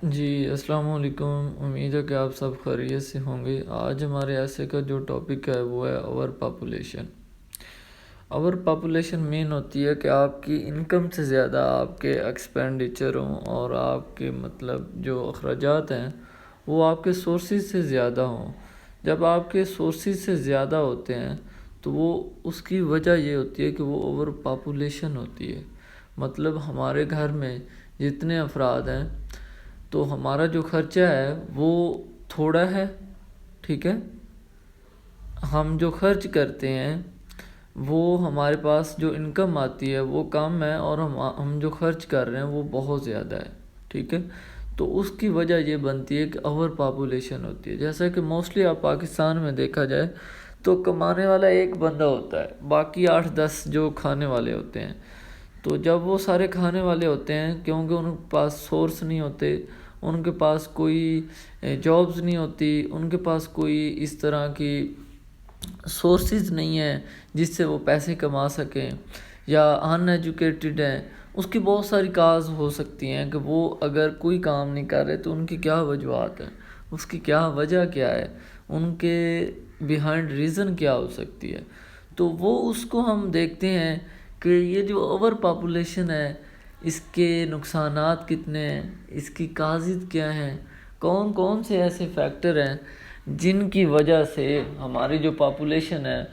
جی السلام علیکم، امید ہے کہ آپ سب خیریت سے ہوں گے۔ آج ہمارے ایسے کا جو ٹاپک ہے وہ ہے over population. Over population mean ہوتی ہے کہ آپ کی انکم سے زیادہ آپ کے ایکسپینڈیچر ہوں اور آپ کے جو اخراجات ہیں وہ آپ کے سورسز سے زیادہ ہوں۔ جب آپ کے سورسز سے زیادہ ہوتے ہیں تو وہ اس کی وجہ یہ ہوتی ہے کہ وہ اوور پاپولیشن ہوتی ہے۔ ہمارے گھر میں جتنے افراد ہیں تو ہمارا جو خرچہ ہے وہ تھوڑا ہے، ٹھیک ہے۔ ہم جو خرچ کرتے ہیں وہ ہمارے پاس جو انکم آتی ہے وہ کم ہے، اور ہم جو خرچ کر رہے ہیں وہ بہت زیادہ ہے، ٹھیک ہے۔ تو اس کی وجہ یہ بنتی ہے کہ اوور پاپولیشن ہوتی ہے۔ جیسا کہ موسٹلی آپ پاکستان میں دیکھا جائے تو کمانے والا ایک بندہ ہوتا ہے، باقی 8-10 جو کھانے والے ہوتے ہیں۔ تو جب وہ سارے کھانے والے ہوتے ہیں، کیونکہ ان کے پاس سورس نہیں ہوتے، ان کے پاس کوئی جابز نہیں ہوتی، ان کے پاس کوئی اس طرح کی سورسز نہیں ہیں جس سے وہ پیسے کما سکیں، یا ان ایجوکیٹڈ ہیں۔ اس کی بہت ساری کاز ہو سکتی ہیں کہ وہ اگر کوئی کام نہیں کر رہے تو ان کی کیا وجوہات ہیں، اس کی کیا وجہ کیا ہے، ان کے بیہائنڈ ریزن کیا ہو سکتی ہے۔ تو وہ اس کو ہم دیکھتے ہیں کہ یہ جو اوور پاپولیشن ہے اس کے نقصانات کتنے ہیں، اس کی کاذب کیا ہیں، کون کون سے ایسے فیکٹر ہیں جن کی وجہ سے ہماری جو پاپولیشن ہے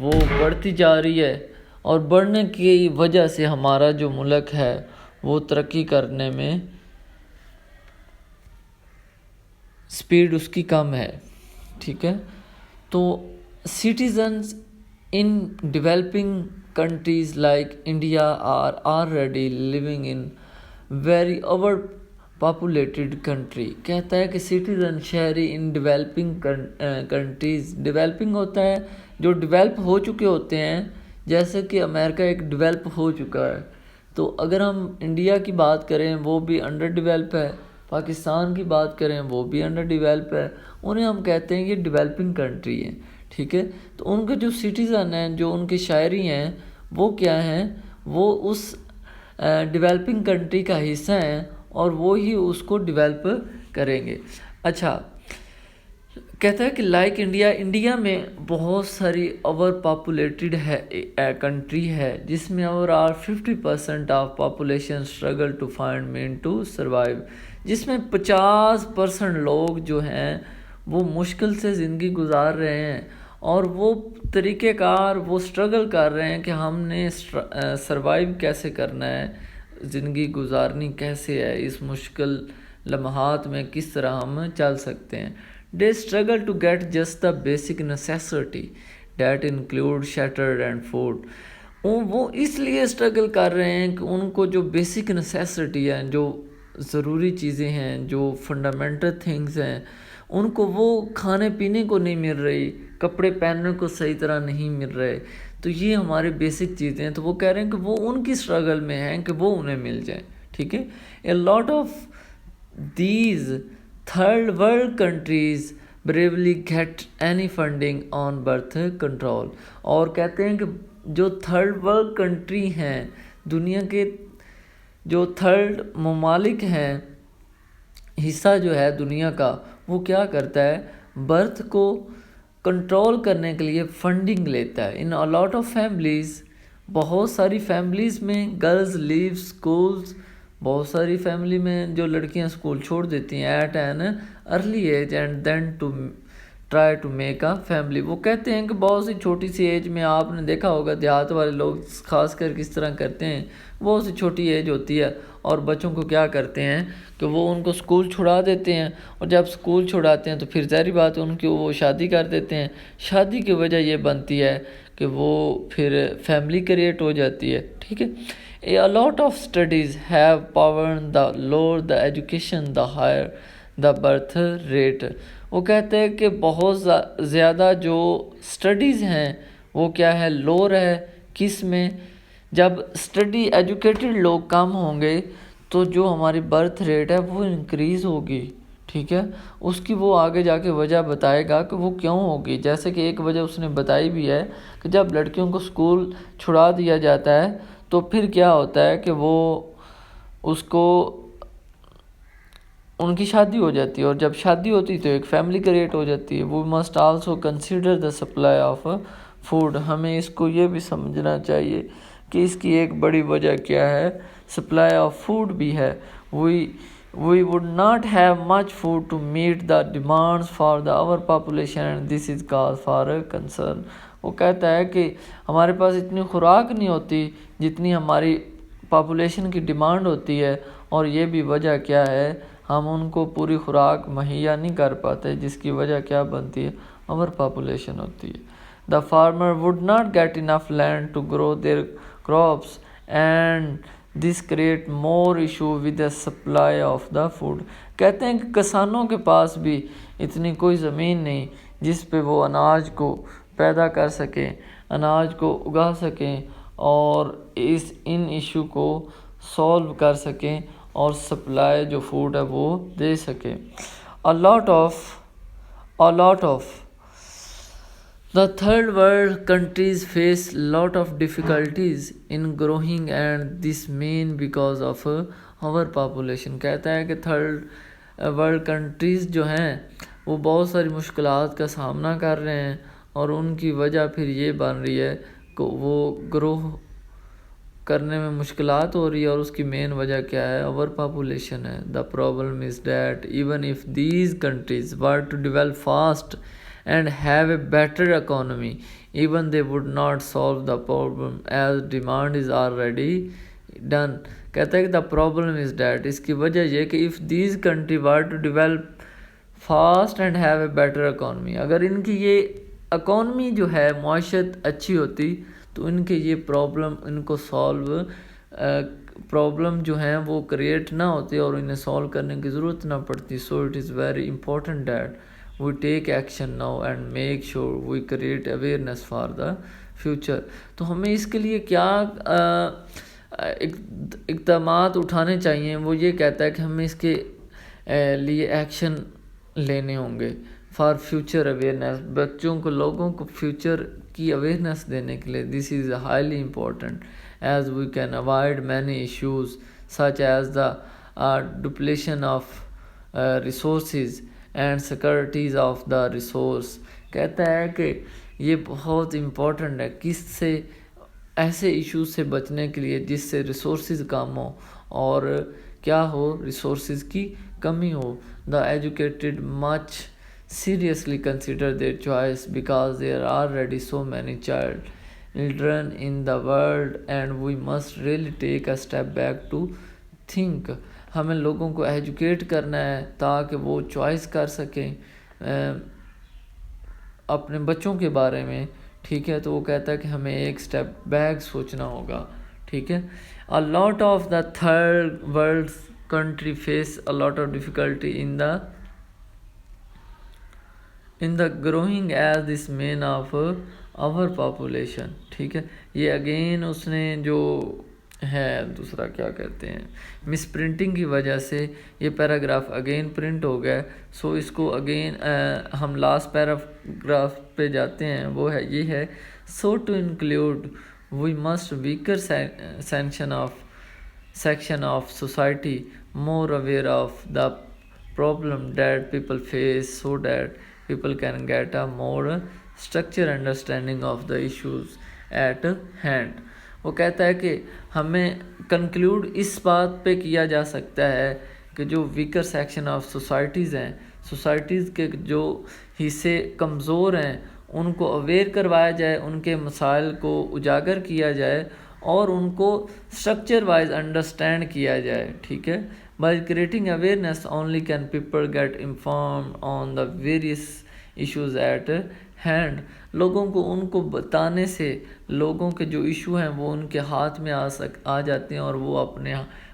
وہ بڑھتی جا رہی ہے، اور بڑھنے کی وجہ سے ہمارا جو ملک ہے وہ ترقی کرنے میں سپیڈ اس کی کم ہے، ٹھیک ہے۔ تو citizens in developing countries like India are already living in very overpopulated country۔ کہتا ہے کہ citizen شہری in developing countries، ڈیولپنگ ہوتا ہے جو ڈیولپ ہو چکے ہوتے ہیں، جیسے کہ امریکہ ایک ڈیولپ ہو چکا ہے۔ تو اگر ہم انڈیا کی بات کریں وہ بھی انڈر ڈیولپ ہے، پاکستان کی بات کریں وہ بھی انڈر ڈیولپ ہے، انہیں ہم کہتے ہیں یہ ڈیولپنگ کنٹری ہے، ٹھیک ہے۔ تو ان کے جو سٹیزن ہیں، جو ان کے شہری ہیں، وہ کیا ہیں، وہ اس ڈیولپنگ کنٹری کا حصہ ہیں، اور وہ ہی اس کو ڈیولپ کریں گے۔ اچھا، کہتا ہے کہ لائک انڈیا میں بہت ساری اوور پاپولیٹڈ ہے کنٹری ہے، جس میں overall 50% of population struggle to find mean to survive, جس میں 50% لوگ جو ہیں وہ مشکل سے زندگی گزار رہے ہیں، اور وہ طریقہ کار وہ اسٹرگل کر رہے ہیں کہ ہم نے سروائیو کیسے کرنا ہے، زندگی گزارنی کیسے ہے، اس مشکل لمحات میں کس طرح ہم چل سکتے ہیں۔ They struggle to get just the basic necessity that include shelter and food۔ وہ اس لیے اسٹرگل کر رہے ہیں کہ ان کو جو بیسک نیسیسٹی ہیں، جو ضروری چیزیں ہیں، جو فنڈامنٹل تھنگز ہیں، ان کو وہ کھانے پینے کو نہیں مل رہی، کپڑے پہننے کو صحیح طرح نہیں مل رہے۔ تو یہ ہمارے بیسک چیزیں ہیں، تو وہ کہہ رہے ہیں کہ وہ ان کی اسٹرگل میں ہیں کہ وہ انہیں مل جائیں، ٹھیک ہے۔ A lot of these third world countries bravely get any funding on birth control۔ اور کہتے ہیں کہ جو تھرڈ ورلڈ کنٹری ہیں، دنیا کے جو تھرڈ ممالک ہیں، حصہ جو ہے دنیا کا، وہ کیا کرتا ہے، برتھ کو کنٹرول کرنے کے لیے فنڈنگ لیتا ہے۔ ان a lot of families، بہت ساری فیملیز میں گرلز لیو اسکولز، بہت ساری فیملی میں جو لڑکیاں اسکول چھوڑ دیتی ہیں at an early age and then to try to make a family. وہ کہتے ہیں کہ بہت سی چھوٹی سی ایج میں، آپ نے دیکھا ہوگا دیہات والے لوگ خاص کر کس طرح کرتے ہیں، بہت سی چھوٹی ایج ہوتی ہے اور بچوں کو کیا کرتے ہیں کہ وہ ان کو اسکول چھڑا دیتے ہیں، اور جب اسکول چھڑاتے ہیں تو پھر ظاہری بات ہے ان کی وہ شادی کر دیتے ہیں۔ شادی کی وجہ یہ بنتی ہے کہ وہ پھر فیملی کریٹ ہو جاتی ہے، ٹھیک ہے۔ A lot of studies have proven the lower the education the higher the birth rate۔ وہ کہتے ہیں کہ بہت زیادہ جو سٹڈیز ہیں وہ کیا ہے، لور ہے، کس میں، جب اسٹڈی ایجوکیٹڈ لوگ کم ہوں گے تو جو ہماری برتھ ریٹ ہے وہ انکریز ہوگی، ٹھیک ہے۔ اس کی وہ آگے جا کے وجہ بتائے گا کہ وہ کیوں ہوگی۔ جیسے کہ ایک وجہ اس نے بتائی بھی ہے کہ جب لڑکیوں کو اسکول چھڑا دیا جاتا ہے تو پھر کیا ہوتا ہے کہ وہ اس کو ان کی شادی ہو جاتی ہے، اور جب شادی ہوتی ہے تو ایک فیملی کریٹ ہو جاتی ہے. We must also consider the supply of food. ہمیں اس کو یہ بھی سمجھنا چاہیے کہ اس کی ایک بڑی وجہ کیا ہے، سپلائی آف فوڈ بھی ہے. We would not have much food to meet the demands for our population and this is cause for concern. وہ کہتا ہے کہ ہمارے پاس اتنی خوراک نہیں ہوتی جتنی ہماری پاپولیشن کی ڈیمانڈ ہوتی ہے، اور یہ بھی وجہ کیا ہے، ہم ان کو پوری خوراک مہیا نہیں کر پاتے، جس کی وجہ کیا بنتی ہے، اوور پاپولیشن ہوتی ہے. The farmer would not get enough land to grow their crops and this create more issue with the supply of the food. کہتے ہیں کہ کسانوں کے پاس بھی اتنی کوئی زمین نہیں جس پہ وہ اناج کو پیدا کر سکیں، اناج کو اگا سکیں اور ان ایشو کو سولو کر سکیں اور سپلائی جو فوڈ ہے وہ دے سکیں. A lot of the third world countries face lot of difficulties in growing and this main because of our population. کہتا ہے کہ تھرڈ ورلڈ کنٹریز جو ہیں وہ بہت ساری مشکلات کا سامنا کر رہے ہیں، اور ان کی وجہ پھر یہ بن رہی ہے کہ وہ گرو کرنے میں مشکلات ہو رہی ہے، اور اس کی مین وجہ کیا ہے، اوور پاپولیشن ہے. The problem is that even if these countries were to develop fast and have a better economy, even they would not solve the problem as demand is already done. کہتا ہے کہ the problem is that اس کی وجہ یہ کہ if these countries were to develop fast and have a better economy، اگر ان کی یہ اکانومی جو ہے، معیشت اچھی ہوتی تو ان کے یہ پرابلم، ان کو سالو پرابلم جو ہیں وہ کریٹ نہ ہوتے اور انہیں سالو کرنے کی ضرورت نہ پڑتی. So it is very important that we take action now and make sure we create awareness for the future. تو ہمیں اس کے لیے کیا اقدامات اٹھانے چاہیے، وہ یہ کہتا ہے کہ ہمیں اس کے لیے ایکشن لینے ہوں گے فار فیوچر اویئرنیس. بچوں کو، لوگوں کو فیوچر کی اویئرنیس دینے کے لیے this is highly important as we can avoid many issues such as the depletion of resources and securities of the resource. کہتا ہے کہ یہ بہت امپورٹنٹ ہے کس سے، ایسے ایشوز سے بچنے کے لیے جس سے ریسورسز کم ہو اور کیا ہو، ریسورسز کی کمی ہو. The educated much seriously consider their choice because there are already so many children in the world and we must really take a step back to think. ہمیں لوگوں کو ایجوکیٹ کرنا ہے تاکہ وہ چوائس کر سکیں اپنے بچوں کے بارے میں. ٹھیک ہے، تو وہ کہتا ہے کہ ہمیں ایک سٹیپ بیک سوچنا ہوگا. ٹھیک ہے. A lot of the third world country face a lot of difficulty in the growing as this main of our population. ٹھیک ہے. یہ اگین اس نے جو ہے دوسرا کیا کہتے ہیں، مس پرنٹنگ کی وجہ سے یہ پیراگراف اگین پرنٹ ہو گیا. سو اس کو اگین ہم لاسٹ پیراگراف پہ جاتے ہیں، وہ ہے یہ ہے so to include we must weaker section of society more aware of the problem that people face so that people can get a more structured understanding of the issues at hand. وہ کہتا ہے کہ ہمیں conclude اس بات پہ کیا جا سکتا ہے کہ جو ویکر سیکشن آف سوسائٹیز ہیں، سوسائٹیز کے جو حصے کمزور ہیں ان کو اویئر کروایا جائے، ان کے مسائل کو اجاگر کیا جائے اور ان کو اسٹرکچر وائز انڈرسٹینڈ کیا جائے. ٹھیک ہے. By creating awareness only can people get informed on the various issues at hand. لوگوں کو ان کو بتانے سے لوگوں کے جو ایشو ہیں وہ ان کے ہاتھ میں آ جاتے ہیں اور وہ اپنے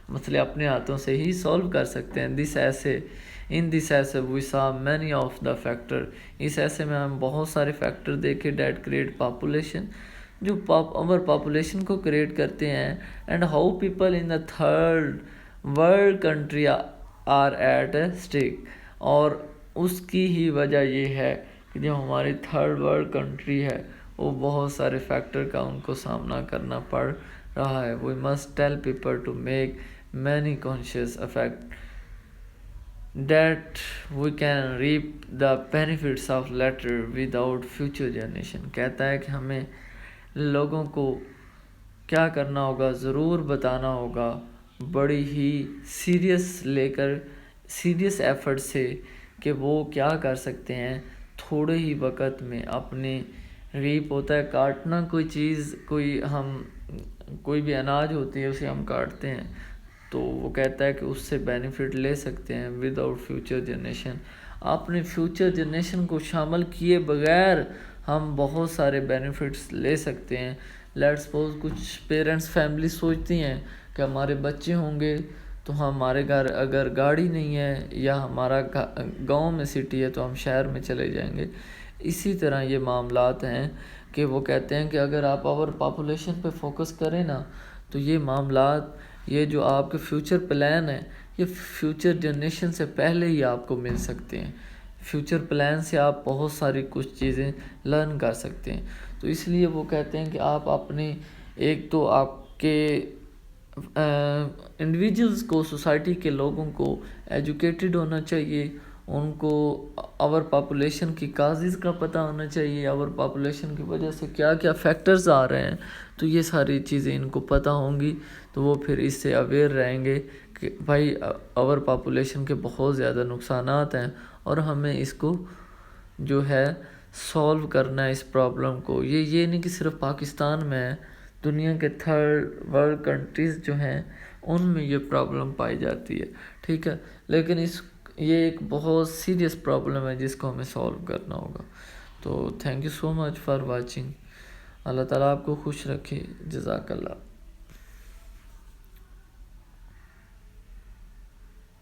مسئلے اپنے ہاتھوں سے ہی سولو کر سکتے ہیں. ان دس essay we saw many of the factor. اس ایسے میں ہم بہت سارے فیکٹر دیکھے دیٹ کریٹ پاپولیشن، جو اوور پاپولیشن کو کریٹ کرتے ہیں. And how people in the third world country are at stake. اور اس کی ہی وجہ یہ ہے کہ جو ہماری تھرڈ ورلڈ کنٹری ہے وہ بہت سارے فیکٹر کا ان کو سامنا کرنا پڑ رہا ہے. We must tell people to make many conscious effect that we can reap the benefits of later without future generation. کہتا ہے کہ ہمیں لوگوں کو کیا کرنا ہوگا، ضرور بتانا ہوگا بڑی ہی سیریس ایفرٹ سے کہ وہ کیا کر سکتے ہیں تھوڑے ہی وقت میں اپنے ریپ ہوتا ہے کاٹنا، کوئی چیز کوئی بھی اناج ہوتی ہے اسے ہم کاٹتے ہیں، تو وہ کہتا ہے کہ اس سے بینیفٹ لے سکتے ہیں ود آؤٹ فیوچر جنریشن. اپنے فیوچر جنریشن کو شامل کیے بغیر ہم بہت سارے بینیفٹس لے سکتے ہیں. لیٹ سپوز کچھ پیرنٹس فیملی سوچتی ہیں کہ ہمارے بچے ہوں گے تو ہمارے گھر اگر گاڑی نہیں ہے یا ہمارا گاؤں میں سٹی ہے تو ہم شہر میں چلے جائیں گے. اسی طرح یہ معاملات ہیں کہ وہ کہتے ہیں کہ اگر آپ اوور پاپولیشن پہ فوکس کریں نا تو یہ معاملات، یہ جو آپ کے فیوچر پلان ہیں یہ فیوچر جنریشن سے پہلے ہی آپ کو مل سکتے ہیں. فیوچر پلان سے آپ بہت ساری کچھ چیزیں لرن کر سکتے ہیں. تو اس لیے وہ کہتے ہیں کہ آپ اپنے ایک تو آپ کے انڈیویجولز کو، سوسائٹی کے لوگوں کو ایجوکیٹڈ ہونا چاہیے، ان کو اوور پاپولیشن کی کازز کا پتہ ہونا چاہیے، اوور پاپولیشن کی وجہ سے کیا کیا فیکٹرز آ رہے ہیں، تو یہ ساری چیزیں ان کو پتہ ہوں گی تو وہ پھر اس سے اویئر رہیں گے کہ بھائی اوور پاپولیشن کے بہت زیادہ نقصانات ہیں اور ہمیں اس کو جو ہے سولو کرنا ہے اس پرابلم کو. یہ نہیں کہ صرف پاکستان میں ہے، دنیا کے تھرڈ ورلڈ کنٹریز جو ہیں ان میں یہ پرابلم پائی جاتی ہے. ٹھیک ہے، لیکن یہ ایک بہت سیریس پرابلم ہے جس کو ہمیں سولو کرنا ہوگا. تو thank you so much for watching. اللہ تعالیٰ آپ کو خوش رکھے. جزاک اللہ.